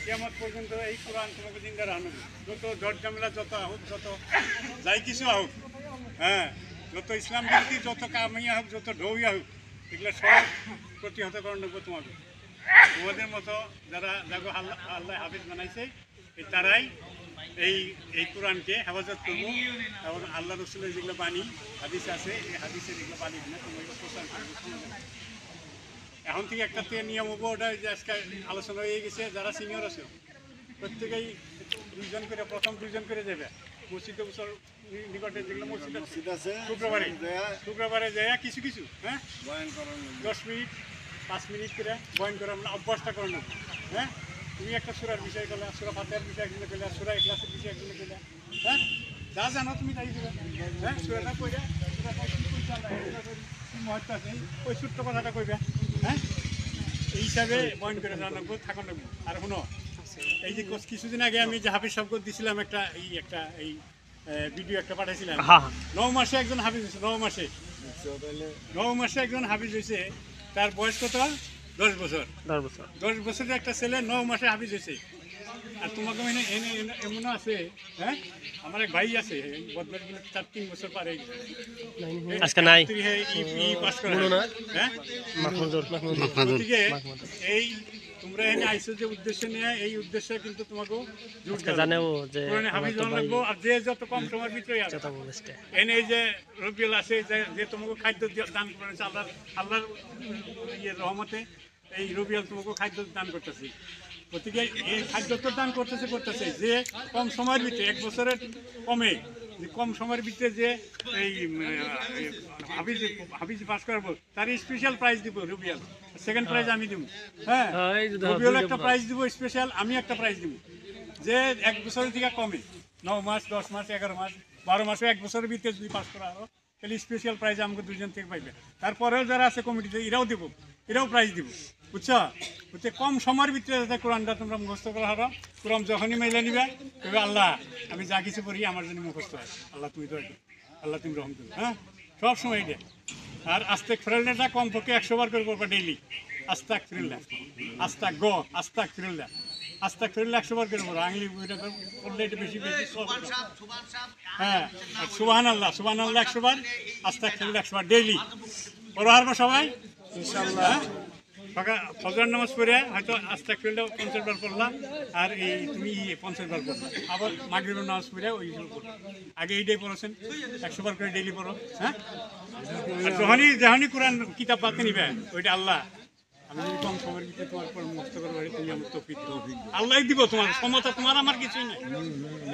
কিয়ামত পর্যন্ত এই কোরআন তোমাকে জিন্দা রাখবে। যত ঝড় ঝামেলা যত হোক, যত যাই কিছু হোক, হ্যাঁ, যত ইসলাম বিরোধী যত কামিয়া হোক, যত ঢৌইয়া হোক, এগুলো সব প্রতিহত করার নেবো তোমাকে। তোমাদের মতো যারা যাগো আল্লাহ আল্লাহ হাফিজ বানাইছে তারাই এই কোরআনকে হেফাজত করবো এবং আল্লাহ রসুলের যেগুলো বাণী হাদিস আছে এই হাদিসের যেগুলো বাণী কিনা তোমাকে প্রচার করবো। এখন থেকে একটা নিয়ম হবো, ওটা যে আজকে আলোচনা হয়ে গেছে, যারা সিনিয়র আছে প্রত্যেকেই দুইজন করে, প্রথম দুইজন করে যাবে মসজিদে বছর নিকটে যেগুলো মসজিদ আছে শুক্রবারে যায় কিছু কিছু, হ্যাঁ, 10 মিনিট 5 মিনিট করে বয়ান করে আমরা অভ্যাসটা করে নেব। হ্যাঁ, তুমি একটা সূরার বিষয় করলে, সূরা ফাতিহার বিষয় একজনে করলে, সূরা ইখলাসের বিষয় একজনে করলে, হ্যাঁ, যা জানো তুমি তাই দিবে। হ্যাঁ, সূরাটা কইরা মহত্ব আছে ওই ছোট্ট কথাটা কইবে। হ্যাঁ, এই হিসাবে বয়ান করে জানাবো, থাকুন রাখবো। আর শুনো, এই যে কিছুদিন আগে আমি যে হাফিজ শব্দ দিছিলাম একটা ভিডিও একটা পাঠাইছিলাম, 9 মাসে একজন হাফিজ হয়েছে, 9 মাসে একজন হাফিজ হয়েছে। তার বয়স কত? 10 বছর। 10 বছরের একটা ছেলে 9 মাসে হাফিজ হয়েছে। আর তোমাকে এমনও আছে, হ্যাঁ, আমার এক ভাই আছে বদমাশগুলো 4-3 বছর পারে এই তোমরা এনে আইসো যে উদ্দেশ্য নিয়ে, এই উদ্দেশ্যে কিন্তু তোমাকে হাফিজ লাগবো। আর যে যত কম সময়ের ভিতরে এনে এই যে রবিউল আছে যে তোমাকে খাদ্য দান করেছে আল্লাহর রহমতে, এই রবিউল তোমাকে খাদ্য দান করতেছি। গতিকে এই খাদ্য তো দান করতেছে যে কম সময়ের ভিতরে, 1 বছরের কমে, যে কম সময়ের ভিতরে যে এই হাফিজ পাস করাবো তার স্পেশাল প্রাইজ দিব রবিউল, সেকেন্ড প্রাইজ আমি দিব। হ্যাঁ, রবিউল একটা প্রাইজ দিব স্পেশাল, আমি একটা প্রাইজ দিব। যে 1 বছরের থেকে কমে, 9 মাস 10 মাস 11 মাস 12 মাসে 1 বছরের ভিতরে যদি পাস করা আরো, তাহলে স্পেশাল প্রাইজ আমাকে 2জন থেকে পাইবে। তারপরেও যারা আছে কমিটিতে এরাও দেবো, এরাও প্রাইজ দিব, বুঝছো? বুঝতে কম সময়ের ভিতরে যাতে কোরআনটা তোমরা মুখস্থ করা হারো। কোরআন যখনই মেলে নিবে তবে আল্লাহ আমি যা কিছু করি আমার জন্য মুখস্থ হয়, আল্লাহ তুমি তো আল্লাহ তুমি রহম করবে। হ্যাঁ, সব সময় এটা। আর আস্তাক ফিরুল্লাহটা কমপক্ষে 100 বার করে করবা ডেইলি। আস্তাক ফিরুল্লাহ, আস্তাক ফিরুল্লাহ, আস্তাক ফিরুল্লাহ 100 বার করে পড়ো। আংলি বইটা করলে এটা বেশি হ্যাঁ, আর সুবহানাল্লাহ 100 বার, আস্তাক ফিরুল্লাহ 100 বার ডেইলি পড়ো হারবা সবাই ইনশাআল্লাহ। সকাল ফজর নামাজ পড়ে হয়তো আস্তাক ফিরুল্লাহ 50 বার পড়লাম, আর এই তুমি 50 বার পড়লাম। আবার মাগরিবের নামাজ পড়ে ওইগুলো পড়ো। আগে এইটাই পড়েছেন, 100 বার করে ডেইলি পড়ো। হ্যাঁ, আর যখনই কোরআন কিতাব পাতে নিবে ওইটা আল্লাহ আমি যদি কম সময়ের ভিতরে তোমার পর মুক্ত করবো, তুমি আমার তৌফিক আল্লাহ দিব। তোমার ক্ষমতা, তোমার আমার কিছুই নাই।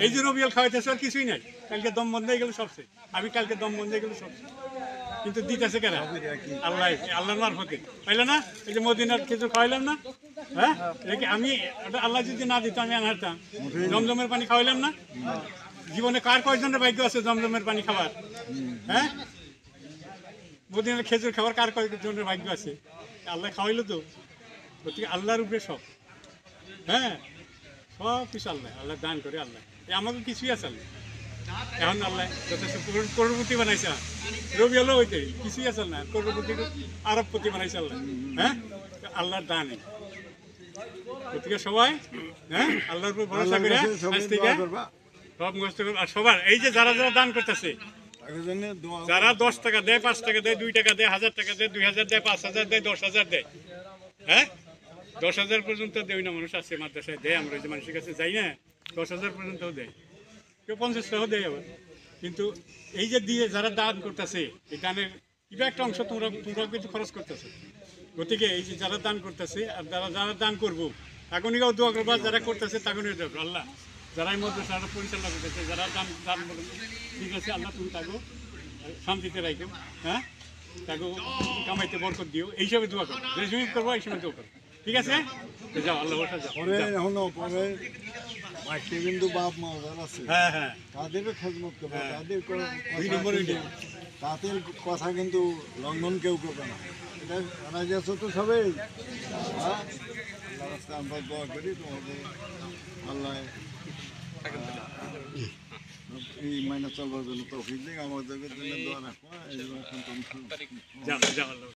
এই যে রবিউল খাওয়াইতেছে আর কিছুই নাই। কালকে দম বন্ধ হয়ে গেল সবচেয়ে, আমি কালকে দম বন্ধ হয়ে গেল সবচেয়ে, কিন্তু দিতেছে কেন? আল্লাহ, আল্লাহর মারফতে পাইলে না। এই যে মদিনার খেজুর খাওয়াইলাম না, হ্যাঁ, আমি আল্লাহ যদি না দিত আমি আনতাম। জমজমের পানি খাওয়াইলাম না। জীবনে কার কয়জনের ভাগ্য আছে জমজমের পানি খাবার? হ্যাঁ, মদিনার খেজুর খাবার কার কয়জনের ভাগ্য আছে? আল্লাহ খাওয়াইলো তো। গতিকে আল্লাহর উপরে সব, হ্যাঁ, সব কিছু আল্লাহ, আল্লাহ দান করে আল্লাহ। আমাকে কিছুই আছে আল্লাহ। এখন আল্লাহ যথেষ্ট করোড়পতি বানাইছে। রবিউলও হইতে কিছুই আছে না, করোড়পতি আরবপতি বানাইছে আল্লাহ। হ্যাঁ, আল্লাহর দান। গতিকে সবাই, হ্যাঁ, আল্লাহর উপর ভরসা করে আজ থেকে সব মুখস্থ করবে। আর সবার এই যে যারা যারা দান করতেছে, যারা 10 টাকা দেয়, 5 টাকা দেয়, 2 টাকা দেয়, 1000 টাকা দেয়, 2000 দেয়, 5000 দেয়, 10,000 দেয়, হ্যাঁ, 10,000 পর্যন্ত দেয় না মানুষ আছে মাদ্রাসায় দেয়। আমরা যে মানুষের কাছে যাই না, 10,000 পর্যন্তও দেয়, কেউ 50 টাকাও দেয় আবার। কিন্তু এই যে দিয়ে যারা দান করতেছে, এই দানের কিবা একটা অংশ তোমরা কিন্তু খরচ করতেছে। গতিকে এই যে যারা দান করতেছে আর যারা দান করবো তাগনিকাও দোয়া করবা, যারা করতেছে তাগনিও দেবো। আল্লাহ যারা এই মধ্যে পরিচালনা করতেছে, যারা দান ঠিক আছে, আল্লাহ তুমি তাকে শান্তিতে রাখো। হ্যাঁ, তাকে কামাইতে বরকত দিও, এই হিসাবে দোয়া করো। যে করবো এই সময় দোয়া করো, ঠিক আছে? যাও, আল্লাহ বসা যাও। কিন্তু বাপ মা যারা আছে, হ্যাঁ হ্যাঁ, তাদেরও খেদমত করবে, তাদের কথা কিন্তু লঙ্ঘন কেউ করবে না। এটা রাজি আছো তো সবাই? হ্যাঁ, আমরা দোয়া করি তোমাদের আল্লাহ এই মাইনে চলবার জন্য তৌফিক দিক, আমাদের জন্য দোয়া রাখবো।